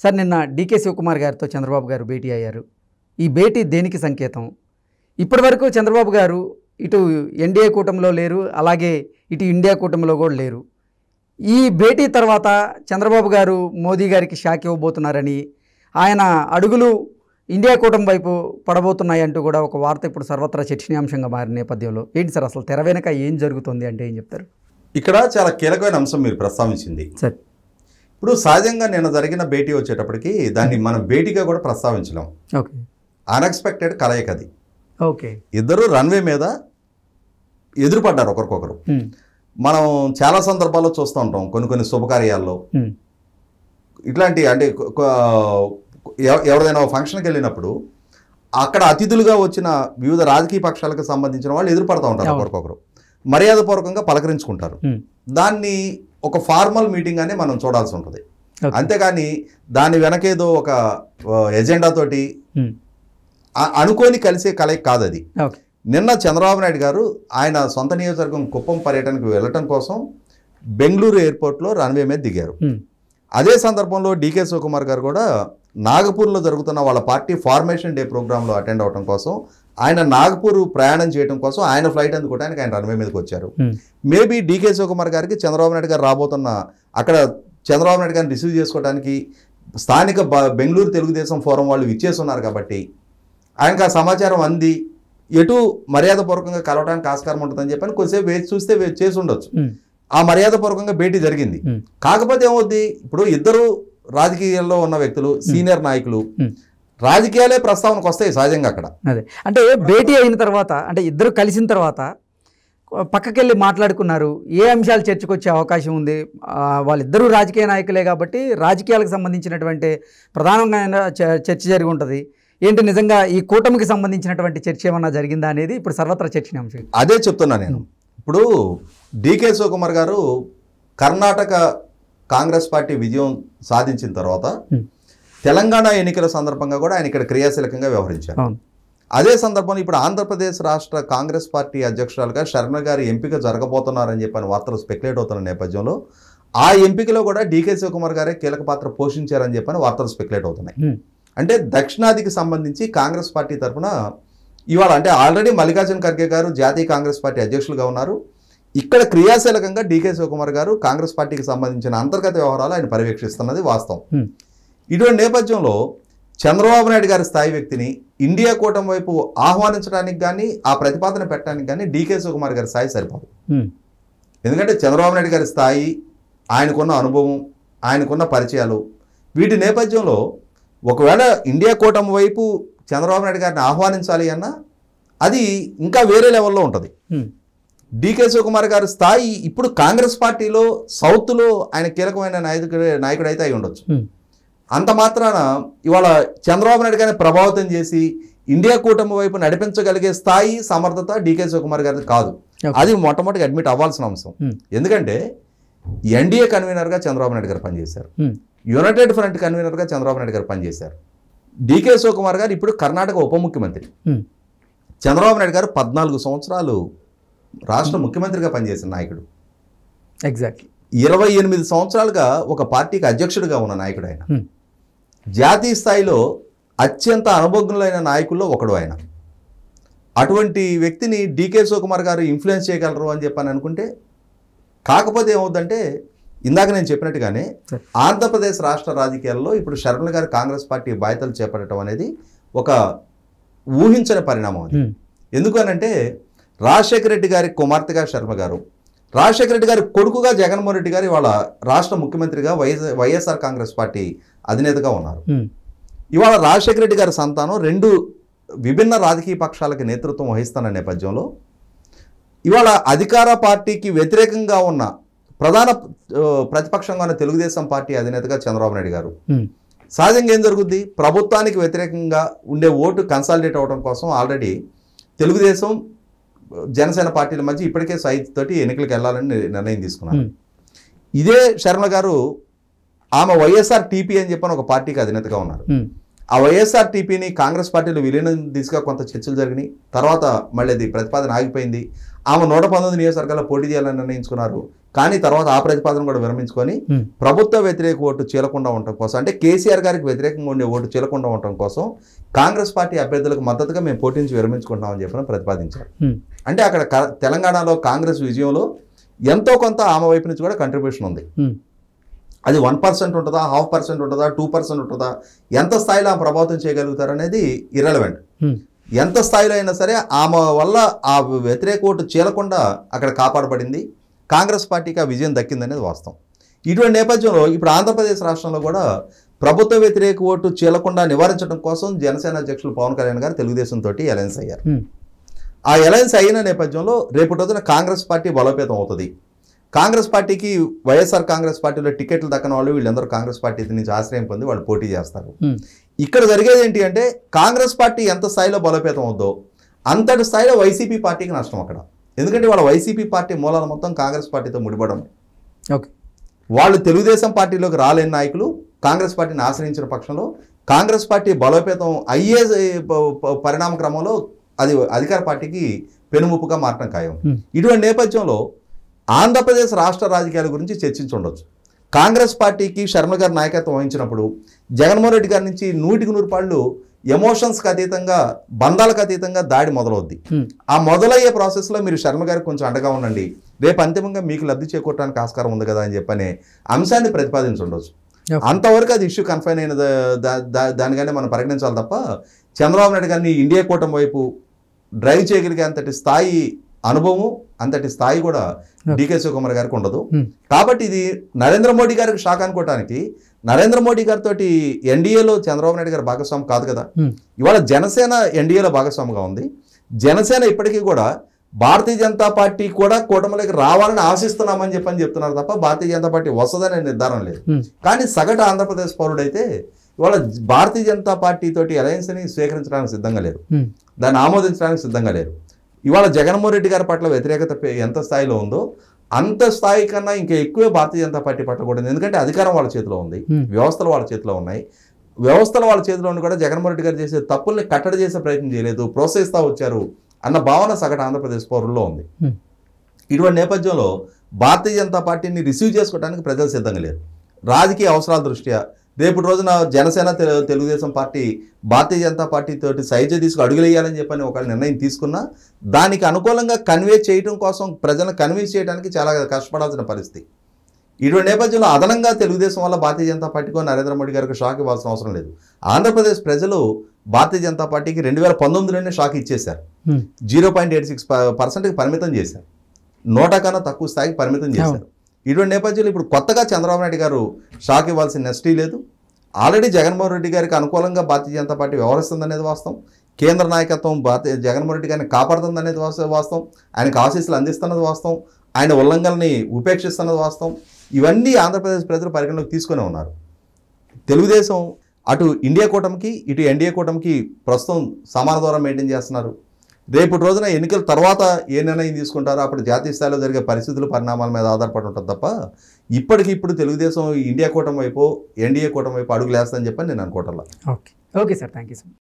Sir నిన్న DK Shivakumar గారితో చంద్రబాబు గారు భేటీ అయ్యారు. ఈ భేటీ దేనికి సంకేతం? ఇప్పటివరకు చంద్రబాబు గారు ఇటు ఎన్డీఏ కూటమిలో లేరు, అలాగే ఇటు ఇండియా కూటమిలో కూడా లేరు. ఈ భేటీ తర్వాత చంద్రబాబు గారు మోదీ గారికి షాక్ ఇవ్వబోతున్నారని, ఆయన అడుగులు ఇండియా కూటమి వైపు పడబోతున్నాయి అంటూ కూడా ఒక వార్త ఇప్పుడు సర్వత్రా చర్చనీయాంశంగా మారిన నేపథ్యంలో ఏంటి సార్ అసలు తెర వెనక ఏం జరుగుతుంది అంటే ఏం చెప్తారు? ఇక్కడ చాలా కీలకమైన అంశం మీరు ప్రస్తావించింది సార్. ఇప్పుడు సహజంగా నిన్న జరిగిన భేటీ వచ్చేటప్పటికి దాన్ని మనం భేటీగా కూడా ప్రస్తావించలేం. ఓకే, అన్ఎక్స్పెక్టెడ్ కలయిక అది. ఓకే, ఇద్దరు రన్వే మీద ఎదురుపడ్డారు ఒకరికొకరు. మనం చాలా సందర్భాల్లో చూస్తూ ఉంటాం, కొన్ని శుభకార్యాల్లో ఇట్లాంటి అంటే ఎవరిదైనా ఫంక్షన్కి వెళ్ళినప్పుడు అక్కడ అతిథులుగా వచ్చిన వివిధ రాజకీయ పక్షాలకు సంబంధించిన వాళ్ళు ఎదురుపడతా ఉంటారు ఒకరికొకరు, మర్యాదపూర్వకంగా పలకరించుకుంటారు. దాన్ని ఒక ఫార్మల్ మీటింగ్ అని మనం చూడాల్సి ఉంటుంది. అంతేగాని దాని వెనకేదో ఒక ఎజెండా తోటి అనుకోని కలిసే కలయిక కాదు అది. నిన్న చంద్రబాబు నాయుడు గారు ఆయన సొంత నియోజకవర్గం కుప్పం పర్యటనకు వెళ్ళటం కోసం బెంగళూరు ఎయిర్పోర్ట్లో రన్వే మీద దిగారు. అదే సందర్భంలో డీకే శివకుమార్ గారు కూడా నాగపూర్లో జరుగుతున్న వాళ్ళ పార్టీ ఫార్మేషన్ డే ప్రోగ్రాంలో అటెండ్ అవడం కోసం ఆయన నాగపూర్ ప్రయాణం చేయడం కోసం ఆయన ఫ్లైట్ అందుకోవడానికి ఆయన రన్వే మీదకి వచ్చారు. మేబీ డీకే శివకుమార్ గారికి చంద్రబాబు నాయుడు గారు రాబోతున్న అక్కడ చంద్రబాబు నాయుడు గారిని రిసీవ్ చేసుకోవడానికి స్థానిక బెంగళూరు తెలుగుదేశం ఫోరం వాళ్ళు ఇచ్చేసి ఉన్నారు కాబట్టి ఆయనకు ఆ సమాచారం అంది ఎటు మర్యాదపూర్వకంగా కలవడానికి ఆస్కారం ఉంటుందని చెప్పని కొద్దిసేపు వేచి చూస్తే చేసి ఉండొచ్చు. ఆ మర్యాదపూర్వకంగా భేటీ జరిగింది. కాకపోతే ఏమవుద్ది, ఇప్పుడు ఇద్దరు రాజకీయాల్లో ఉన్న వ్యక్తులు, సీనియర్ నాయకులు, రాజకీయాలే ప్రస్తావనకు వస్తాయి సహజంగా అక్కడ. అదే అంటే భేటీ అయిన తర్వాత, అంటే ఇద్దరు కలిసిన తర్వాత పక్కకెళ్ళి మాట్లాడుకున్నారు. ఏ అంశాలు చర్చకు వచ్చే అవకాశం ఉంది? వాళ్ళిద్దరూ రాజకీయ నాయకులే కాబట్టి రాజకీయాలకు సంబంధించినటువంటి ప్రధానంగా చర్చ జరిగి ఉంటుంది. ఏంటి నిజంగా ఈ కూటమికి సంబంధించినటువంటి చర్చ ఏమన్నా జరిగిందా అనేది ఇప్పుడు సర్వత్రా చర్చనీయాంశం. అదే చెప్తున్నా నేను. ఇప్పుడు డీకే శివకుమార్ గారు కర్ణాటక కాంగ్రెస్ పార్టీ విజయం సాధించిన తర్వాత తెలంగాణ ఎన్నికల సందర్భంగా కూడా ఆయన ఇక్కడ క్రియాశీలకంగా వ్యవహరించారు. అదే సందర్భంలో ఇప్పుడు ఆంధ్రప్రదేశ్ రాష్ట్ర కాంగ్రెస్ పార్టీ అధ్యక్షురాలుగా శర్మ గారి ఎంపిక జరగబోతున్నారని చెప్పని వార్తలు స్పెక్యులేట్ అవుతున్న నేపథ్యంలో ఆ ఎంపికలో కూడా డీకే శివకుమార్ గారే కీలక పాత్ర పోషించారని చెప్పని వార్తలు స్పెక్యులేట్ అవుతున్నాయి. అంటే దక్షిణాదికి సంబంధించి కాంగ్రెస్ పార్టీ తరఫున ఇవాళ అంటే ఆల్రెడీ మల్లికార్జున ఖర్గే గారు జాతీయ కాంగ్రెస్ పార్టీ అధ్యక్షులుగా ఉన్నారు. ఇక్కడ క్రియాశీలకంగా డీకే శివకుమార్ గారు కాంగ్రెస్ పార్టీకి సంబంధించిన అంతర్గత వ్యవహారాలు ఆయన పర్యవేక్షిస్తున్నది వాస్తవం. ఇటువంటి నేపథ్యంలో చంద్రబాబు నాయుడు గారి స్థాయి వ్యక్తిని ఇండియా కూటమి వైపు ఆహ్వానించడానికి కానీ ఆ ప్రతిపాదన పెట్టడానికి కానీ డీకే శివకుమార్ గారి స్థాయి సరిపోదు. ఎందుకంటే చంద్రబాబు నాయుడు గారి స్థాయి, ఆయనకున్న అనుభవం, ఆయనకున్న పరిచయాలు, వీటి నేపథ్యంలో ఒకవేళ ఇండియా కూటమి వైపు చంద్రబాబు నాయుడు గారిని ఆహ్వానించాలి అన్నా అది ఇంకా వేరే లెవెల్లో ఉంటుంది. డీకే శివకుమార్ గారి స్థాయి ఇప్పుడు కాంగ్రెస్ పార్టీలో సౌత్లో ఆయన కీలకమైన నాయకుడు అయితే అయి ఉండొచ్చు. అంత మాత్రాన ఇవాళ చంద్రబాబు నాయుడు గారిని ప్రభావితం చేసి ఇండియా కూటమి వైపు నడిపించగలిగే స్థాయి, సమర్థత డీకే శివకుమార్ గారిది కాదు. అది మొట్టమొదటిగా అడ్మిట్ అవ్వాల్సిన అంశం. ఎందుకంటే ఎన్డీఏ కన్వీనర్గా చంద్రబాబు నాయుడు గారు పనిచేశారు, యునైటెడ్ ఫ్రంట్ కన్వీనర్గా చంద్రబాబు నాయుడు గారు పనిచేశారు. డీకే శివకుమార్ గారు ఇప్పుడు కర్ణాటక ఉప ముఖ్యమంత్రి. చంద్రబాబు నాయుడు గారు 14 సంవత్సరాలు రాష్ట్ర ముఖ్యమంత్రిగా పనిచేసిన నాయకుడు. ఎగ్జాక్ట్లీ 28 సంవత్సరాలుగా ఒక పార్టీకి అధ్యక్షుడిగా ఉన్న నాయకుడు ఆయన. జాతీయ స్థాయిలో అత్యంత అనుభవజ్ఞులైన నాయకుల్లో ఒకడు ఆయన. అటువంటి వ్యక్తిని డీకే శివకుమార్ గారు ఇన్ఫ్లుయెన్స్ చేయగలరు అని చెప్పని అనుకుంటే, కాకపోతే ఏమవుతుందంటే ఇందాక నేను చెప్పినట్టుగానే ఆంధ్రప్రదేశ్ రాష్ట్ర రాజకీయాల్లో ఇప్పుడు శర్మ గారు కాంగ్రెస్ పార్టీ బాధ్యతలు చేపట్టడం అనేది ఒక ఊహించని పరిణామం అది. ఎందుకనంటే రాజశేఖర రెడ్డి గారి కుమార్తెగా శర్మ గారు, రాజశేఖర రెడ్డి గారి కొడుకుగా జగన్మోహన్ రెడ్డి గారు ఇవాళ రాష్ట్ర ముఖ్యమంత్రిగా వైఎస్ఆర్ కాంగ్రెస్ పార్టీ అధినేతగా ఉన్నారు. ఇవాళ రాజశేఖర రెడ్డి గారి సంతానం 2 విభిన్న రాజకీయ పక్షాలకి నేతృత్వం వహిస్తున్న నేపథ్యంలో ఇవాళ అధికార పార్టీకి వ్యతిరేకంగా ఉన్న ప్రధాన ప్రతిపక్షంగా ఉన్న తెలుగుదేశం పార్టీ అధినేతగా చంద్రబాబు నాయుడు గారు. సహజంగా ఏం జరుగుద్ది, ప్రభుత్వానికి వ్యతిరేకంగా ఉండే ఓటు కన్సాలిడేట్ అవడం కోసం ఆల్రెడీ తెలుగుదేశం జనసేన పార్టీల మధ్య ఇప్పటికే తోటి ఎన్నికలకు వెళ్ళాలని నిర్ణయం తీసుకున్నారు. ఇదే శర్మ గారు ఆమె వైఎస్ఆర్ టీపీ అని చెప్పని ఒక పార్టీకి అధినేతగా ఉన్నారు. ఆ వైఎస్ఆర్టీపీని కాంగ్రెస్ పార్టీలో విలీనం దిశగా కొంత చర్చలు జరిగినాయి. తర్వాత మళ్ళీ అది ప్రతిపాదన ఆగిపోయింది. ఆమె 119 నియోజకవర్గాల్లో పోటీ చేయాలని నిర్ణయించుకున్నారు. కానీ తర్వాత ఆ ప్రతిపాదన కూడా విరమించుకొని ప్రభుత్వ వ్యతిరేక ఓటు చీలకుండా ఉండటం కోసం, అంటే కేసీఆర్ గారికి వ్యతిరేకంగా ఉండే ఓటు చీలకుండా ఉండటం కోసం కాంగ్రెస్ పార్టీ అభ్యర్థులకు మద్దతుగా మేము పోటీ నుంచి విరమించుకుంటామని చెప్పి ప్రతిపాదించారు. అంటే అక్కడ తెలంగాణలో కాంగ్రెస్ విజయంలో ఎంతో కొంత ఆమె వైపు నుంచి కూడా కంట్రిబ్యూషన్ ఉంది. అది 1% ఉంటుందా, 0.5% ఉంటుందా, 2% ఉంటుందా, ఎంత స్థాయిలో ఆమె ప్రభావితం చేయగలుగుతారు అనేది ఇర్రెలవెంట్. ఎంత స్థాయిలో అయినా సరే ఆమె వల్ల ఆ వ్యతిరేక ఓటు చీలకుండా అక్కడ కాపాడబడింది. కాంగ్రెస్ పార్టీకి ఆ విజయం దక్కిందనేది వాస్తవం. ఇటువంటి నేపథ్యంలో ఇప్పుడు ఆంధ్రప్రదేశ్ రాష్ట్రంలో కూడా ప్రభుత్వ వ్యతిరేక ఓటు చీలకుండా నివారించడం కోసం జనసేన అధ్యక్షులు పవన్ కళ్యాణ్ గారు తెలుగుదేశం తోటి అలయన్స్ అయ్యారు. ఆ అలయన్స్ అయిన నేపథ్యంలో రేపటి రోజున కాంగ్రెస్ పార్టీ బలోపేతం అవుతుంది. కాంగ్రెస్ పార్టీకి వైఎస్ఆర్ కాంగ్రెస్ పార్టీలో టికెట్లు దక్కని వాళ్ళు వీళ్ళందరూ కాంగ్రెస్ పార్టీ నుంచి ఆశ్రయం పొంది వాళ్ళు పోటీ చేస్తారు. ఇక్కడ జరిగేది ఏంటి అంటే కాంగ్రెస్ పార్టీ ఎంత స్థాయిలో బలోపేతం అవుద్దో అంతటి స్థాయిలో వైసీపీ పార్టీకి నష్టం అక్కడ. ఎందుకంటే వాళ్ళ వైసీపీ పార్టీ మూలాలు మొత్తం కాంగ్రెస్ పార్టీతో ముడిపడడం. వాళ్ళు తెలుగుదేశం పార్టీలోకి రాలేని నాయకులు కాంగ్రెస్ పార్టీని ఆశ్రయించిన పక్షంలో కాంగ్రెస్ పార్టీ బలోపేతం అయ్యే పరిణామ క్రమంలో అది అధికార పార్టీకి పెనుముప్పుగా మారటం ఖాయం. ఇటువంటి నేపథ్యంలో ఆంధ్రప్రదేశ్ రాష్ట్ర రాజకీయాల గురించి చర్చించుండొచ్చు. కాంగ్రెస్ పార్టీకి శర్మ గారి నాయకత్వం వహించినప్పుడు జగన్మోహన్ రెడ్డి గారి నుంచి 100% ఎమోషన్స్కి అతీతంగా, బంధాలకు అతీతంగా దాడి మొదలవుద్ది. ఆ మొదలయ్యే ప్రాసెస్లో మీరు శర్మ గారికి కొంచెం అండగా ఉండండి, రేపు అంతిమంగా మీకు లబ్ధి చేకూరడానికి ఆస్కారం ఉంది కదా అని చెప్పనే అంశాన్ని ప్రతిపాదించుండొచ్చు. అంతవరకు అది ఇష్యూ కన్ఫైన్ అయిన దానిగానే మనం పరిగణించాలి తప్ప చంద్రబాబు నాయుడు గారిని ఇండియా కూటమి వైపు డ్రైవ్ చేయగలిగే అంతటి స్థాయి అనుభవం, అంతటి స్థాయి కూడా డీకే శివకుమార్ గారికి ఉండదు. కాబట్టి ఇది నరేంద్ర మోడీ గారికి షాక్ అనుకోవటానికి, నరేంద్ర మోడీ గారితో ఎన్డీఏలో చంద్రబాబు నాయుడు గారు భాగస్వామి కాదు కదా. ఇవాళ జనసేన ఎన్డీఏలో భాగస్వామిగా ఉంది. జనసేన ఇప్పటికీ కూడా భారతీయ జనతా పార్టీ కూడా కూటమిలోకి రావాలని ఆశిస్తున్నామని చెప్తున్నారు తప్ప భారతీయ జనతా పార్టీ వస్తుందనే నిర్ధారణ లేదు. కానీ సగటు ఆంధ్రప్రదేశ్ పౌరుడైతే ఇవాళ భారతీయ జనతా పార్టీ తోటి అలయన్స్ని స్వీకరించడానికి సిద్ధంగా లేరు, దాన్ని ఆమోదించడానికి సిద్ధంగా లేరు. ఇవాళ జగన్మోహన్ రెడ్డి గారి పట్ల వ్యతిరేకత ఎంత స్థాయిలో ఉందో అంత స్థాయి కన్నా ఇంకా ఎక్కువే భారతీయ జనతా పార్టీ పట్ల కూడా ఉంది. ఎందుకంటే అధికారం వాళ్ళ చేతిలో ఉంది, వ్యవస్థలు వాళ్ళ చేతిలో ఉన్నాయి. వ్యవస్థలు వాళ్ళ చేతిలో ఉండి కూడా జగన్మోహన్ రెడ్డి గారు చేసే తప్పుల్ని కట్టడి చేసే ప్రయత్నం చేయలేదు, ప్రోత్సహిస్తూ వచ్చారు అన్న భావన సగటు ఆంధ్రప్రదేశ్ పౌరుల్లో ఉంది. ఇటువంటి నేపథ్యంలో భారతీయ జనతా పార్టీని రిసీవ్ చేసుకోవడానికి ప్రజలు సిద్ధంగా లేరు. రాజకీయ అవసరాల దృష్ట్యా రేపు రోజున జనసేన తెలుగుదేశం పార్టీ భారతీయ జనతా పార్టీ తోటి సైజు తీసుకు అడుగులేయాలని చెప్పని ఒక నిర్ణయం తీసుకున్నా దానికి అనుకూలంగా కన్వే చేయడం కోసం, ప్రజలను కన్విన్స్ చేయడానికి చాలా కష్టపడాల్సిన పరిస్థితి. ఇటువంటి నేపథ్యంలో అదనంగా తెలుగుదేశం వల్ల భారతీయ జనతా పార్టీకో నరేంద్ర మోడీ గారికి షాక్ ఇవ్వాల్సిన అవసరం లేదు. ఆంధ్రప్రదేశ్ ప్రజలు భారతీయ జనతా పార్టీకి 2019లోనే షాక్ ఇచ్చేశారు. 0.86%కి పరిమితం చేశారు, 100 కన్నా తక్కువ స్థాయికి పరిమితం చేశారు. ఇటువంటి నేపథ్యంలో ఇప్పుడు కొత్తగా చంద్రబాబు నాయుడు గారు షాక్ ఇవ్వాల్సిన నెస్టీ లేదు. ఆల్రెడీ జగన్మోహన్ రెడ్డి గారికి అనుకూలంగా భారతీయ జనతా పార్టీ వ్యవహరిస్తుందనేది వాస్తవం. కేంద్ర నాయకత్వం జగన్మోహన్ రెడ్డి గారిని కాపాడుతుందనేది వాస్తవం. ఆయనకు ఆశీస్సులు అందిస్తున్నది వాస్తవం. ఆయన ఉల్లంఘనని ఉపేక్షిస్తున్నది వాస్తవం. ఇవన్నీ ఆంధ్రప్రదేశ్ ప్రజలు పరిగణలోకి తీసుకునే ఉన్నారు. తెలుగుదేశం అటు ఇండియా కూటమికి ఇటు ఎన్డీఏ కూటమికి ప్రస్తుతం సమాన దూరం మెయింటైన్ చేస్తున్నారు. రేపు రోజున ఎన్నికల తర్వాత ఏ నిర్ణయం తీసుకుంటారో అప్పుడు జాతీయ స్థాయిలో జరిగే పరిస్థితులు, పరిణామాల మీద ఆధారపడి ఉంటుంది తప్ప ఇప్పటికిప్పుడు తెలుగుదేశం ఇండియా కూటమి వైపు ఎన్డీఏ కూటమి వైపు అడుగులేస్తుందని చెప్పని నేను అనుకోవట్లా. Okay sir, thank you sir.